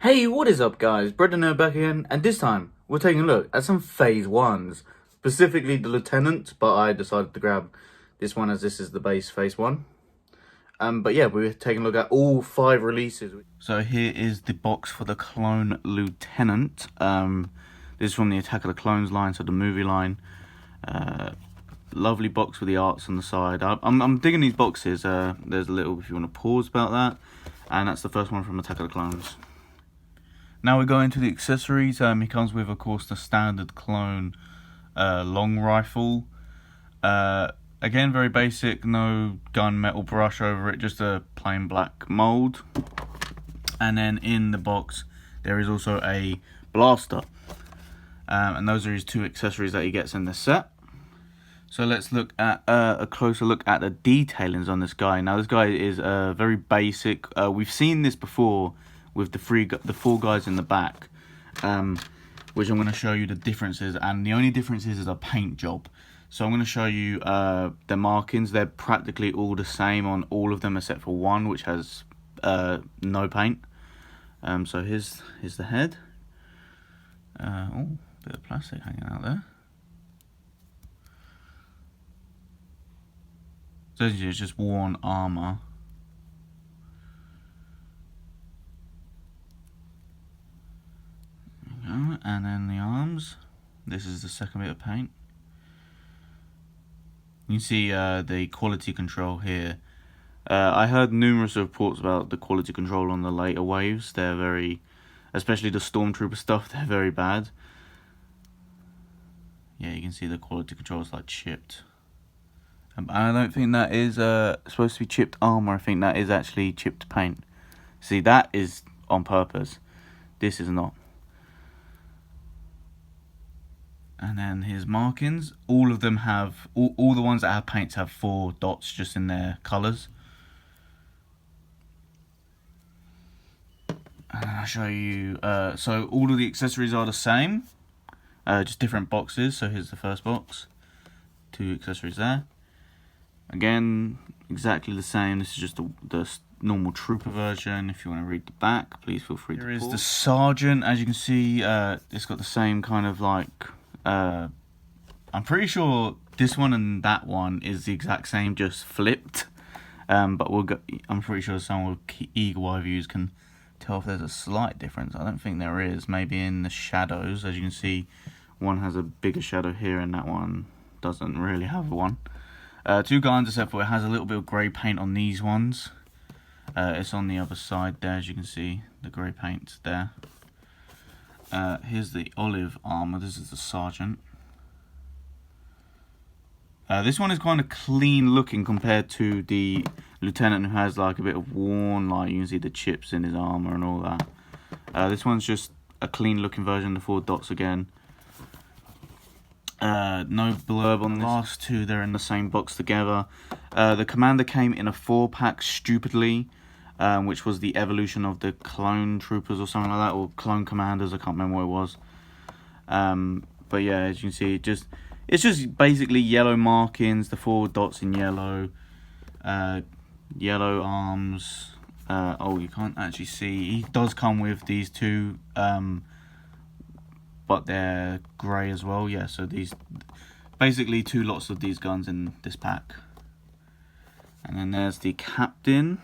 Hey, what is up guys? Brendan here back again, and this time we're taking a look at some phase ones, specifically the Lieutenant, but I decided to grab this one as this is the base phase one. But yeah, we're taking a look at all 5 releases. So here is the box for the Clone Lieutenant. This is from the Attack of the Clones line, so the movie line. Lovely box with the arts on the side. I'm digging these boxes. There's a little, if you want to pause about that. And that's the first one from Attack of the Clones. Now we go into the accessories. He comes with, of course, the standard clone long rifle. Again, very basic, no gunmetal brush over it, just a plain black mold. And then in the box, there is also a blaster. And those are his 2 accessories that he gets in the set. So let's look at a closer look at the detailings on this guy. Now this guy is very basic. We've seen this before with the 4 guys in the back, which I'm going to show you the differences, and the only difference is a paint job. So I'm going to show you the markings. They're practically all the same on all of them except for one, which has no paint. So here's the head. Oh, bit of plastic hanging out there. So it's just worn armor. And then the arms. This is the second bit of paint. You can see the quality control here. I heard numerous reports about the quality control on the later waves. They're very, especially the Stormtrooper stuff, they're very bad. Yeah, you can see the quality control is like chipped. I don't think that is supposed to be chipped armor. I think that is actually chipped paint. See, that is on purpose. This is not. And then his markings. All of them have, all the ones that have paints have 4 dots just in their colours. And I'll show you, so all of the accessories are the same. Just different boxes. So here's the first box. 2 accessories there. Again, exactly the same. This is just the normal trooper version. If you want to read the back, please feel free to pause. Here is the sergeant. As you can see, it's got the same kind of like, I'm pretty sure this one and that one is the exact same, just flipped. But I'm pretty sure someone with eagle eye views can tell if there's a slight difference. I don't think there is. Maybe in the shadows. As you can see, one has a bigger shadow here and that one doesn't really have one. 2 guns, except for it has a little bit of grey paint on these ones. It's on the other side there, as you can see, the grey paint's there. Here's the olive armor. This is the sergeant. This one is kind of clean looking compared to the lieutenant, who has like a bit of worn, like you can see the chips in his armor and all that. This one's just a clean looking version, the 4 dots again. No blurb on the last 2, they're in the same box together. The commander came in a 4-pack, stupidly, which was the evolution of the clone troopers or something like that, or clone commanders, I can't remember what it was. But yeah, as you can see, it's just basically yellow markings, the 4 dots in yellow, yellow arms. Oh, you can't actually see, he does come with these 2, but they're grey as well. Yeah, so these, basically 2 lots of these guns in this pack. And then there's the captain.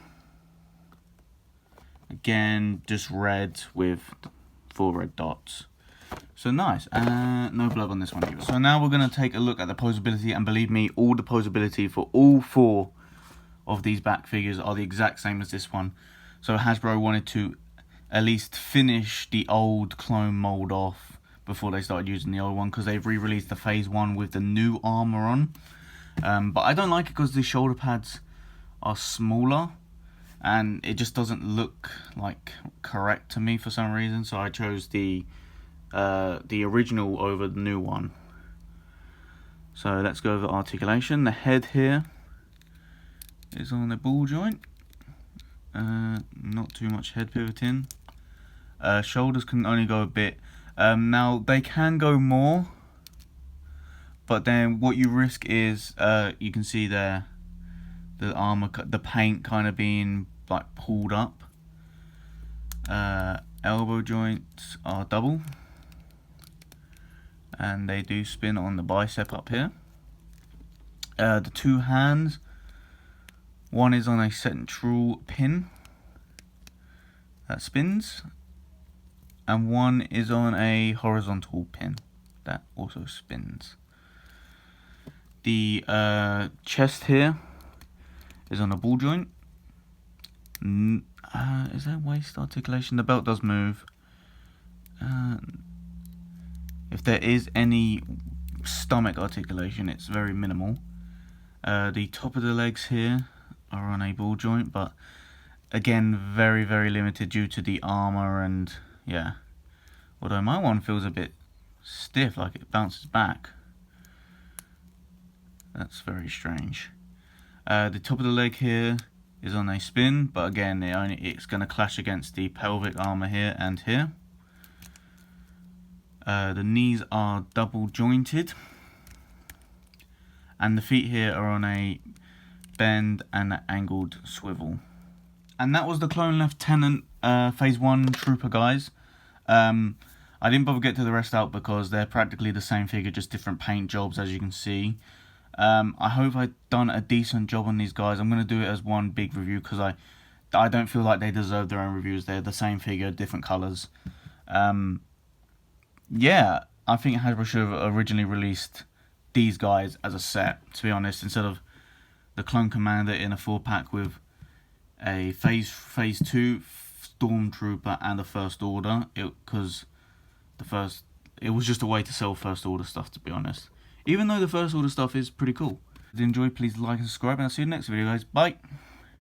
Again, just red with 4 red dots. So nice. No blood on this one either. So now we're going to take a look at the posability, and believe me, all the posability for all 4 of these back figures are the exact same as this one. So Hasbro wanted to at least finish the old clone mold off before they started using the old one, because they've re-released the phase 1 with the new armor on. But I don't like it because the shoulder pads are smaller and it just doesn't look like correct to me for some reason, so I chose the original over the new one. So let's go over articulation. The head here is on the ball joint. Not too much head pivoting. Shoulders can only go a bit. Now they can go more, but then what you risk is you can see there the armor, the paint kind of being like pulled up, elbow joints are double, and they do spin on the bicep up here. The two hands, one is on a central pin that spins, and one is on a horizontal pin that also spins. The chest here is on a ball joint. Is there waist articulation? The belt does move. If there is any stomach articulation, it's very minimal. The top of the legs here are on a ball joint, but again, very, very limited due to the armor, and yeah. Although my one feels a bit stiff, like it bounces back. That's very strange. The top of the leg here is on a spin, but again, it's going to clash against the pelvic armor here and here. The knees are double jointed, and the feet here are on a bend and an angled swivel. And that was the Clone Lieutenant Phase 1 Trooper, guys. I didn't bother get to the rest out because they're practically the same figure, just different paint jobs, as you can see. I hope I've done a decent job on these guys. I'm going to do it as one big review because I don't feel like they deserve their own reviews. They're the same figure, different colours. Yeah, I think Hasbro should have originally released these guys as a set, to be honest, instead of the Clone Commander in a 4-pack with a Phase 2 Stormtrooper and a First Order, because it was just a way to sell First Order stuff, to be honest. Even though the First Order stuff is pretty cool. If you enjoyed, please like and subscribe, and I'll see you in the next video, guys. Bye!